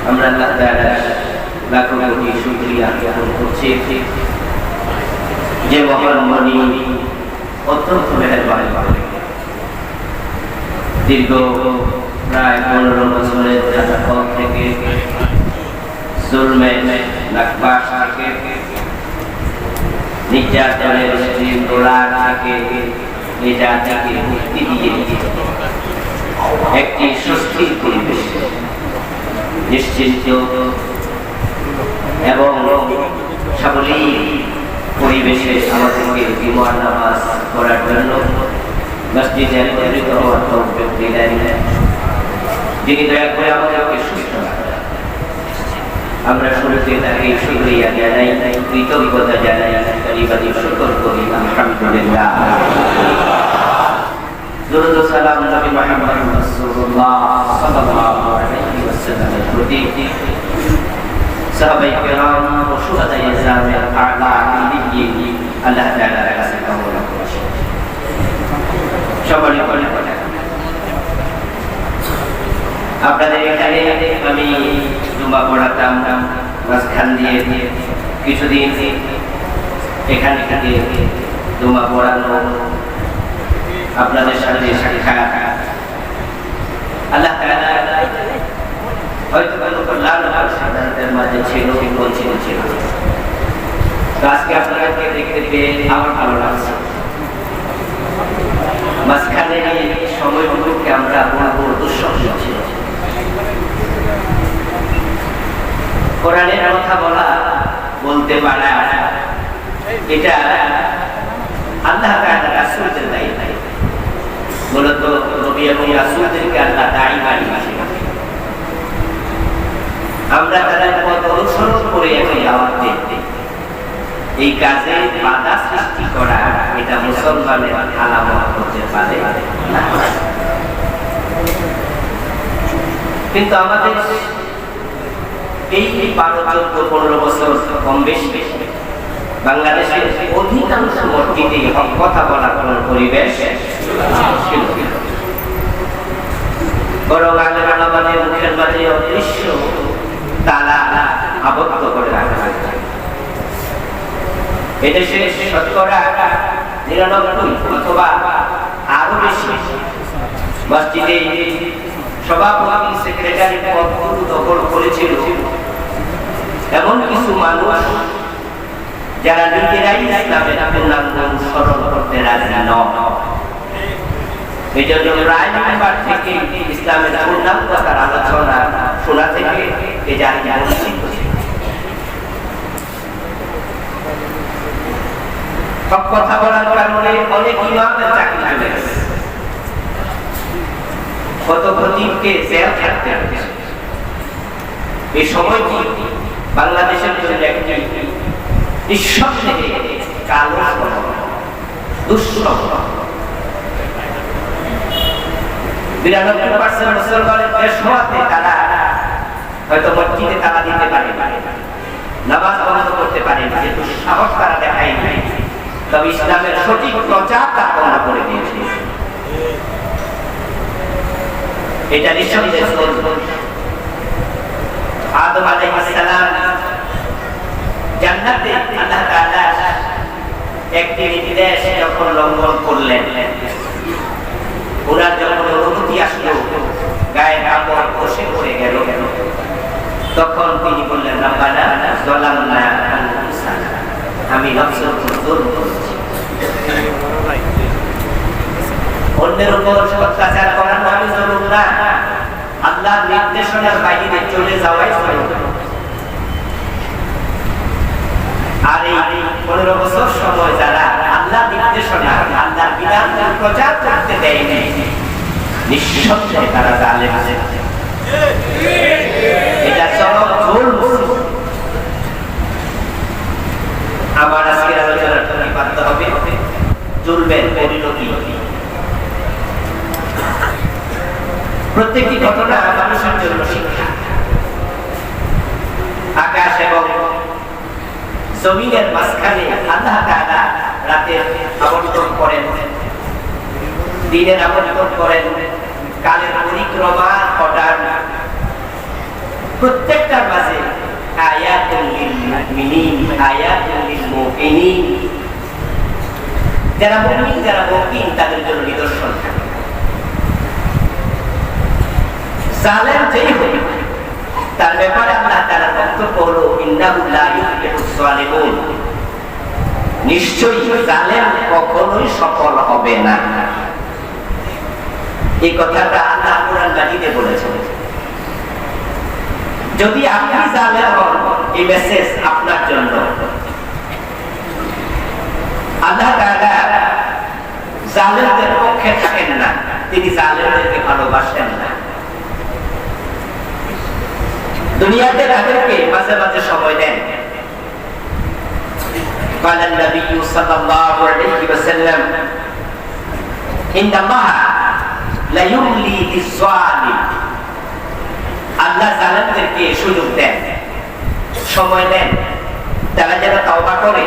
আমরা আল্লাহ তাআলার লাখো কোটি শুকরিয়া জ্ঞাপন করছি যে মহান মনি অত্যন্ত মেহেরবান দীর্ঘ প্রায় 15 বছরের যাত্রাপথ থেকে জুলমে লাকবাস থেকে নির্যাতনের গোলা থেকে এই জাতিকে মুক্তি দিয়ে একটি সুস্থির পরিবেশ নিশ্চিন্ত এবং সাবলীল পরিবেশে আমাদেরকে জুমার নামাজ পড়ার জন্য মসজিদে একত্রিত হওয়ার তৌফিক দিলেন যিনি দয়া করে আমাদেরকে সুস্থ রাখেন। আমরা শুরুতে তাকে শুকরিয়া জানাই, কৃতজ্ঞতা জানাই, কালিমাতি শুকর করি আলহামদুলিল্লাহ। দুরূদ ও সালাম নবী মুহাম্মদ রাসূলুল্লাহ সাল্লাল্লাহু আলাইহি ওয়াসাল্লামের প্রতি, সাহাবায়ে কেরাম ও শুহাদায়ে ইসলামের আলা আলিয়্যি আল্লাহ তাআলার কাছে কামনা করছি। সবাই বলে আপনাদের এখানে আমি জুমা পড়াতাম, মাঝখান দিয়ে কিছুদিন এখানে থেকে জুমা পড়ানো, আপনাদের সাথে সাক্ষাৎ আল্লাহ তাআলা হয়তো লালনের মাঝে ছিল, ছিল। আজকে আপনাদেরকে দেখতে পেয়ে আমার ভালো লাগছে। মাঝখানে সময়গুলোকে আমরা বলবো দুঃস্বপ্ন ছিল। কোরআনের কথা বলা, বলতে পারা, এটা আল্লাহ তাআলা রাসূলদের দায়িত্ব। মূলত নবী এবং রাসূলদেরকে আল্লাহ দায়ী বানিয়েছেন। আমরা তাদের পথ অনুসরণ করে এখন দাওয়াত দিই। এই কাজে বাধা সৃষ্টি করা এটা মুসলমানের আলামত হতে পারে না। কিন্তু আমাদের এই 12-15 বছর কম বেশি বাংলাদেশের অধিকাংশ মসজিদে কথা বলার কোন পরিবেশ ছিল না। বরং আলেমাদের মুখের মাঝে অদৃশ্য তালা আবদ্ধ করে রাখা হয়েছে। এদেশে শতকরা 99 অথবা আরো বেশি মসজিদে সভাপতি, সেক্রেটারি পদগুলো দখল করেছিল এমন কিছু মানুষ যারা নিজেরাই ইসলামের পূর্ণাঙ্গ অনুসরণ করতে রাজি নয়। এই জন্য প্রায় মেম্বার থেকে ইসলামের পূর্ণাঙ্গতার আলোচনা শোনা থেকে এ জায়গায় বঞ্চিত ছিল। সব কথা বলার কারণে অনেক ইমামের চাকরি চলে গেছে। কত খতিবকে জেল খাটতে হচ্ছে। এই সময়টি বাংলাদেশের জন্য একটি নিঃসন্দেহে কালো দুঃসময়। ৯২% মুসলমানের দেশ হওয়াতে তারা হয়তো মসজিদে তালা দিতে পারে, নামাজ বন্ধ করতে পারে, কিন্তু সাহস তারা দেখায়নি। তবে ইসলামের সঠিক প্রচার তা বন্ধ করে দিয়েছে। এটা নিঃসন্দেহে আদম আলাইহিস সালাম জান্নাতে আল্লাহ তাআলা একটি নির্দেশ যখন লঙ্ঘন করলেন, ওনার যখন অনুমতি আসলো, গায়ে কাপড় বসে পড়ে গেল, তখন তিনি বললেন, রাব্বানা যালামনা আনফুসানা, আমি নফসের উপর জুলম করেছি। অন্যের উপর অত্যাচার করার নামে জুলুম না, আল্লাহর নির্দেশনার বাইরে চলে যাওয়াই জুলুম। আর এই 15 বছর সময় যারা আল্লাহর নির্দেশনা, আল্লাহর বিধান প্রচার করতে দেয়নি, নিঃসন্দেহে তারা জালেম। এটা চরম জুলম। আমার আজকের আলোচনার বাধ্য হবে জুলমের পরিণতি। প্রত্যেকটি ঘটনা মানুষের জন্য শিক্ষা। আকাশ এবং জমিনের মাঝখানে আল্লাহ তাআলা রাতের আবর্তন করেন, দিনের আবর্তন করেন, কালের পরিক্রমা ঘটান। প্রত্যেকটার মাঝে আয়াতুল লিল মুমিনিন, আয়াতুল লিল মুকিনিন। যারা মুমিন, যারা মুকিন, তাদের জন্য নিদর্শন থাকে। জালেম যেই হোক, তার ব্যাপারে আল্লাহ তাআলার বক্তব্য হলো ইন্নাহু লা ইউফলিহুস সালিহুন, নিশ্চয়ই জালেম কখনোই সফল হবে না। এই কথাটা আল্লাহ কোরআন মাজিদে বলেছেন। যদি আপনি জালেম হন, এই মেসেজ আপনার জন্য। আল্লাহ তাআলা জালেমদের পক্ষে থাকেন না, তিনি জালেমদেরকে ভালোবাসেন না। দুনিয়াতে তাদেরকে মাঝে মাঝে সময় দেন। قال النبي صلى الله عليه وسلم إن الله لا يملي للظالم। আল্লাহ জালেমদেরকে সুযোগ দেন, সময় দেন, তারা যেন তওবা করে,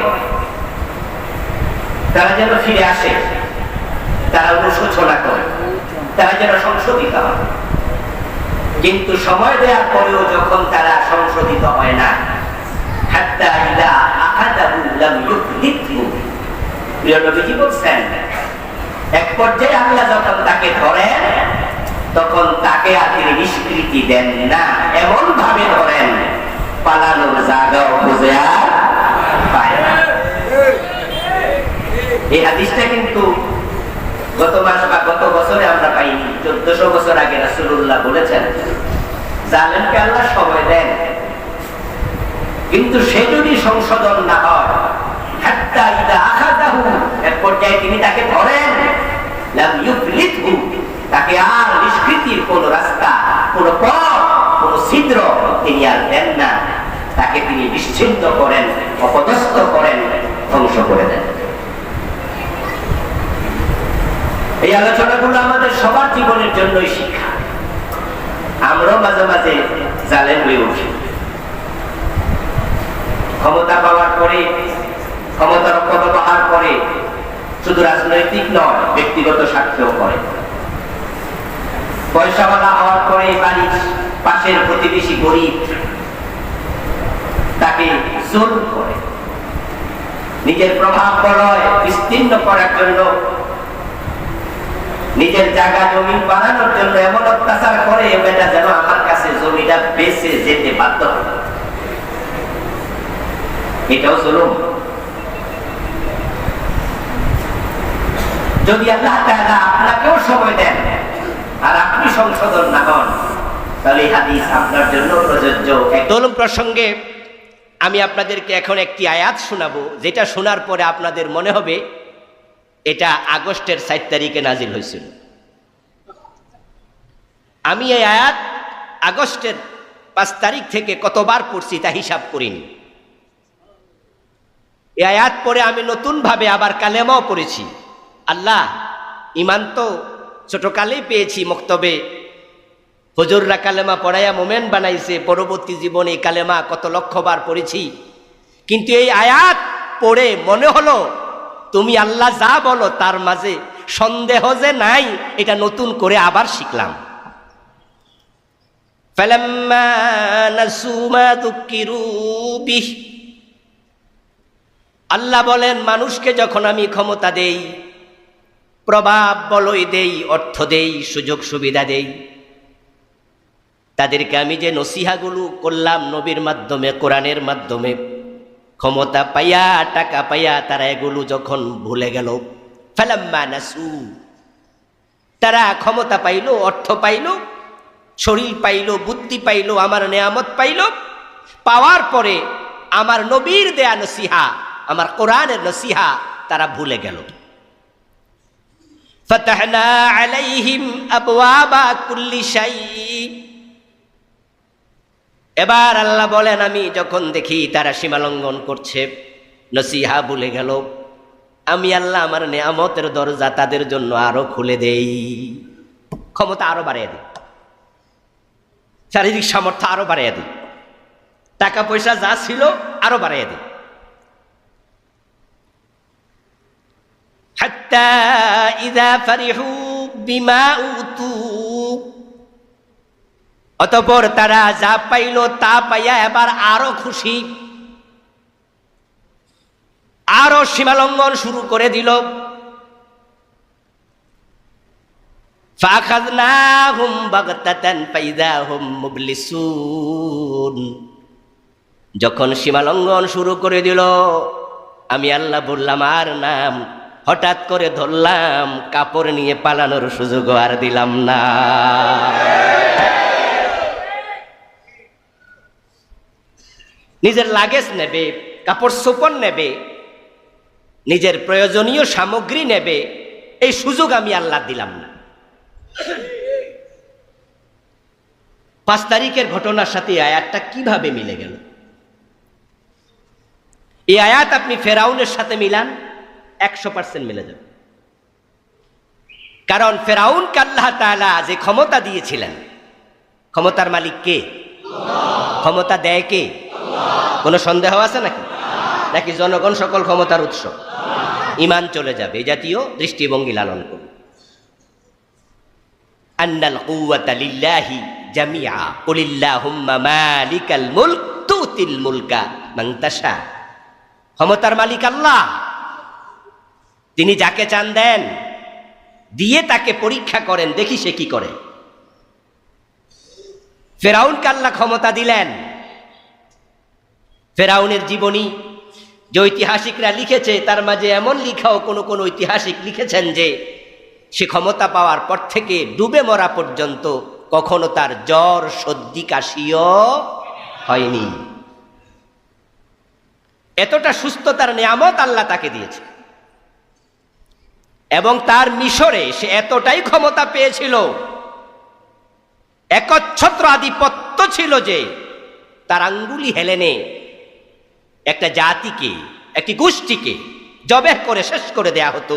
তারা যেন ফিরে আসে, তারা অনুশোচনা করে, তারা যেন সংশোধিত হয়। কিন্তু সময় দেওয়ার পরেও যখন তারা সংশোধিত হয় না, হাত্তা ইযা আখাযাহু লাম ইউফলিতহু, প্রিয় নবীজি বলেন, এক পর্যায়ে আল্লাহ যখন তাকে ধরেন, তখন তাকে আর তিনি নিষ্কৃতি দেন না, এমন ভাবে ধরেন পালানোর জায়গাও খুঁজে আর পায় না। এই হাদিসটা কিন্তু গত মাস বা গত বছরে আমরা পাইনি, 1400 বছর আগে রাসূলুল্লাহ বলেছেন, জালেমকে আল্লাহ সময় দেন, কিন্তু সে যদি সংশোধন না হয়, হাত্তা ইযা আখাযাহু, এক পর্যায়ে তিনি তাকে ধরেন, লাম ইউফলিতহু, তাকে আর নিষ্কৃতির কোন রাস্তা, কোন পথ, কোন ছিদ্র তিনি আর দেন না, তাকে তিনি নিশ্চিন্ত করেন, অপদস্থ করেন, ধ্বংস করে দেন। এই আলোচনাগুলো আমাদের সবার জীবনের জন্যই শিক্ষা। আমরাও মাঝে মাঝে জালেম হয়ে উঠি। ক্ষমতা পাওয়ার পরে, ক্ষমতার অপব্যবহার করে, শুধু রাজনৈতিক নয়, ব্যক্তিগত স্বার্থেও করে। পয়সাওয়ালা হওয়ার পরে বাড়ির পাশের প্রতিবেশী গরিব, তাকে জুলুম করে, নিজের প্রভাব বলয় বিস্তীর্ণ করার জন্য, নিজের জায়গা জমি বানানোর জন্য এমন অত্যাচার করে, এটা যেন আমার কাছে জমিটা বেঁচে যেতে বাধ্য হয়। এটাও জুলুম। যদি আল্লাহ তাআলা আপনাকেও সময় দেন আর আপনি সংশোধন না হন, তাহলে এই হাদিস আপনার জন্য প্রযোজ্য। জুলুম প্রসঙ্গে আমি আপনাদেরকে এখন একটি আয়াত শোনাবো, যেটা শোনার পরে আপনাদের মনে হবে এটা আগস্টের 4 তারিখে নাজিল হয়েছিল। আমি এই আয়াত আগস্টের 5 তারিখ থেকে কতবার পড়ছি তা হিসাব করিনি। এই আয়াত পরে আমি নতুনভাবে আবার কালেমাও পড়েছি। আল্লাহ, ইমান তো ছোটকালেই পেয়েছি, মক্তবে হুজুররা কালেমা পড়াইয়া মোমেন্ট বানাইছে, পরবর্তী জীবনে কালেমা কত লক্ষবার পড়েছি, কিন্তু এই আয়াত পড়ে মনে হলো তুমি আল্লাহ যা বলো তার মাঝে সন্দেহ যে নাই, এটা নতুন করে আবার শিখলাম। ফালাম্মা নাসু মা যুক্কিরু বিহি, আল্লাহ বলেন মানুষকে যখন আমি ক্ষমতা দেই, প্রভাব বলয় দেই, অর্থ দেই, সুযোগ সুবিধা দেই, তাদেরকে আমি যে নসিহাগুলো করলাম নবীর মাধ্যমে, কোরআনের মাধ্যমে, ক্ষমতা পাইয়া টাকা পাইয়া তারা এগুলো যখন ভুলে গেল, ফালাম্মা নাসু, তারা ক্ষমতা পাইল, অর্থ পাইল, শরীর পাইল, বুদ্ধি পাইল, আমার নেয়ামত পাইল, পাওয়ার পরে আমার নবীর দেয়া নসিহা, আমার কোরআনের নসিহা তারা ভুলে গেল। ফাতাহনা আলাইহিম আবওয়াবা কুল্লি শাই, এবার আল্লাহ বলেন আমি যখন দেখি তারা সীমালঙ্ঘন করছে, নসিহা ভুলে গেল, আমি আল্লাহ আমার নেয়ামতের দরজা তাদের জন্য আরো খুলে দেই, ক্ষমতা আরো বাড়িয়ে দিই, শারীরিক সামর্থ্য আরো বাড়িয়ে দিই, টাকা পয়সা যা ছিল আরো বাড়িয়ে দিই। হাত্তা ইযা ফারিহু বিমা উতু, অতঃপর তারা যা পাইল তা পাইয়া এবার আরো খুশি, আরো সীমালঙ্ঘন শুরু করে দিল। ফাখাযনাহুম বাগতাতান ফাইযা হুম মুবলিসুন, যখন সীমালঙ্ঘন শুরু করে দিল আমি আল্লাহ বললাম আর নাম, হঠাৎ করে ধরলাম, কাপড় নিয়ে পালানোর সুযোগ আর দিলাম না। নিজের লাগেজ নেবে, কাপড় চোপড় নেবে, নিজের প্রয়োজনীয় সামগ্রী নেবে, এই সুযোগ আমি আল্লাহ দিলাম না। 5 তারিখের ঘটনার সাথে এই আয়াতটা কিভাবে মিলে গেল? এই আয়াত আপনি ফেরাউনের সাথে মিলান, 100% মিলে যাবে। কারণ ফেরাউনকে আল্লাহ তাআলা যে ক্ষমতা দিয়েছিলেন, ক্ষমতার মালিক কে? ক্ষমতা দেয় কে? কোনো সন্দেহ আছে নাকি? নাকি জনগণ সকল ক্ষমতার উৎস? ঈমান চলে যাবে। এই জাতীয় দৃষ্টিভঙ্গি লালন করুন। আন্নাল কুওয়াতা লিল্লাহি জামিআ কুলিল্লাহুম্মা মালিকাল মুলক তুতিল মুলকা মান তাশা, ক্ষমতার মালিক আল্লাহ, তিনি যাকে চান দেন, দিয়ে তাকে পরীক্ষা করেন, দেখি সে কি করে। ফেরাউনকে আল্লাহ ক্ষমতা দিলেন। ফেরাউনের জীবনী যে ঐতিহাসিকরা লিখেছে তার মাঝে এমন লিখাও কোন কোন ঐতিহাসিক লিখেছেন যে সে ক্ষমতা পাওয়ার পর থেকে ডুবে মরা পর্যন্ত কখনো তার জ্বর সর্দি কাশিও হয়নি। এতটা সুস্থতার নিয়ামত আল্লাহ তাকে দিয়েছে। এবং তার মিশরে সে এতটাই ক্ষমতা পেয়েছিল, একচ্ছত্র আধিপত্য ছিল যে তার আঙ্গুলি হেলেনে একটা জাতিকে, একটি গোষ্ঠীকে জবেহ করে শেষ করে দেয়া হতো।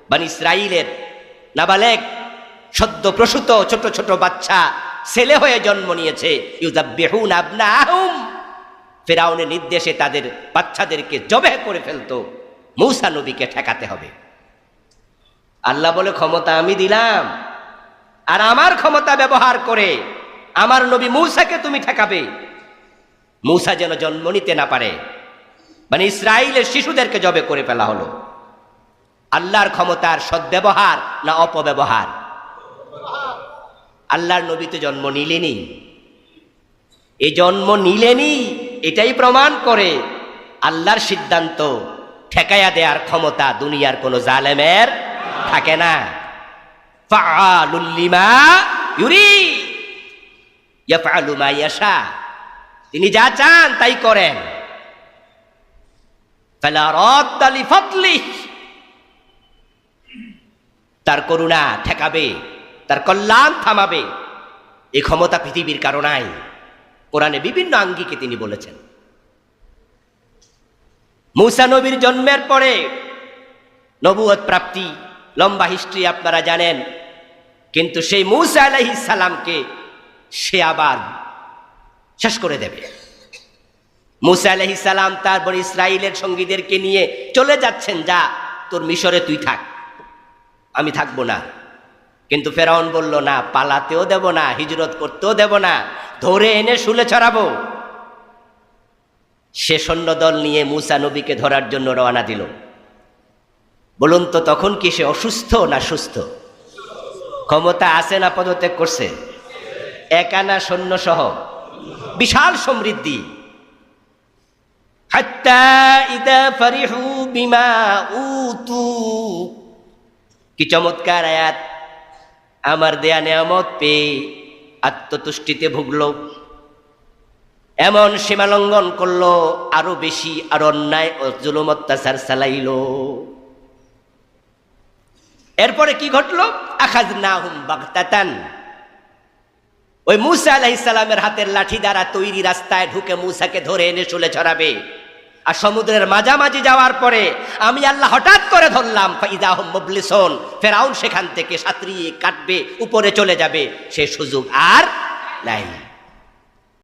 বনী ইসরাইলের নাবালেগ সদ্য প্রসূত ছোট ছোট বাচ্চা ছেলে হয়ে জন্ম নিয়েছে, ইউযাব্বিহুনা আবনাহুম, ফিরআউনের নির্দেশে তাদের বাচ্চাদেরকে জবেহ করে ফেলতো। মূসা নবীকে ঠেকাতে হবে। আল্লাহ বলে ক্ষমতা আমি দিলাম, আর আমার ক্ষমতা ব্যবহার করে আমার নবী মূসাকে তুমি ঠেকাবে। মূসা যেন জন্ম নিতে না পারে, মানে ইসরায়েলের শিশুদেরকে জবে করে ফেলা হলো। আল্লাহর ক্ষমতার সদ্ব্যবহার না অপব্যবহার? আল্লাহর নবী তো জন্ম নিলেনি, এই জন্ম নিলেনি, এটাই প্রমাণ করে আল্লাহর সিদ্ধান্ত ঠেকায়া দেওয়ার ক্ষমতা দুনিয়ার কোন জালেমের থাকে না। ফাআলুল লিমা ইউরিদ ইয়াফআলু মা ইয়াশা, তিনি যা চান তাই করেন। ফালা রাদ্দা লিফাদলিহি, তার করুণা ঠেকাবে, তার কল্যাণ থামাবে, এই ক্ষমতা পৃথিবীর কারো নাই। কোরআনে বিভিন্ন আঙ্গিকে তিনি বলেছেন। মূসা নবীর জন্মের পরে নবুয়ত প্রাপ্তি, লম্বা হিস্ট্রি আপনারা জানেন। কিন্তু সেই মূসা আলাইহিস সালামকে সে আবার শেষ করে দেবে। মূসা আলাইহিস সালাম তার বনি ইসরাইলের সঙ্গীদেরকে নিয়ে চলে যাচ্ছেন, যা তোর মিশরে তুই থাক, আমি থাকবো না। কিন্তু ফেরাউন বলল, না, পালাতেও দেব না, হিজরত করতেও দেব না, ধরে এনে শুলে ছড়াবো। সে সৈন্যদল নিয়ে মূসা নবীকে ধরার জন্য রওনা দিল। বলুন তো তখন কি সে অসুস্থ না সুস্থ? ক্ষমতা আছে না পদত্যাগ করছে? একানা সৈন্য সহ বিশাল সমৃদ্ধি। হাত্তা ইদা ফারিহু বিমা উতু, কি চমৎকার আয়াত! আমার দেয়া নেয়ামত পেয়ে আত্মতুষ্টিতে ভুগল, এমন সীমালঙ্ঘন করলো, আরো বেশি আর অন্যায় ও জুলুম অত্যাচার চালাইল। এরপরে কি ঘটলো? আখাযনাহুম বাগতাতান, ওই মূসা আলাইহিস সালামের হাতের লাঠি দ্বারা তৈরি রাস্তায় ঢুকে মূসাকে ধরে এনে শুলে ছড়াবে। আর সমুদ্রের মাঝামাঝি যাওয়ার পরে আমি আল্লাহ হঠাৎ করে ধরলাম, ফাইদাহুম মুবলিসুন, ফেরাউন সেখান থেকে সাঁতরিয়ে কাটবে, উপরে চলে যাবে, সে সুযোগ আর নাই।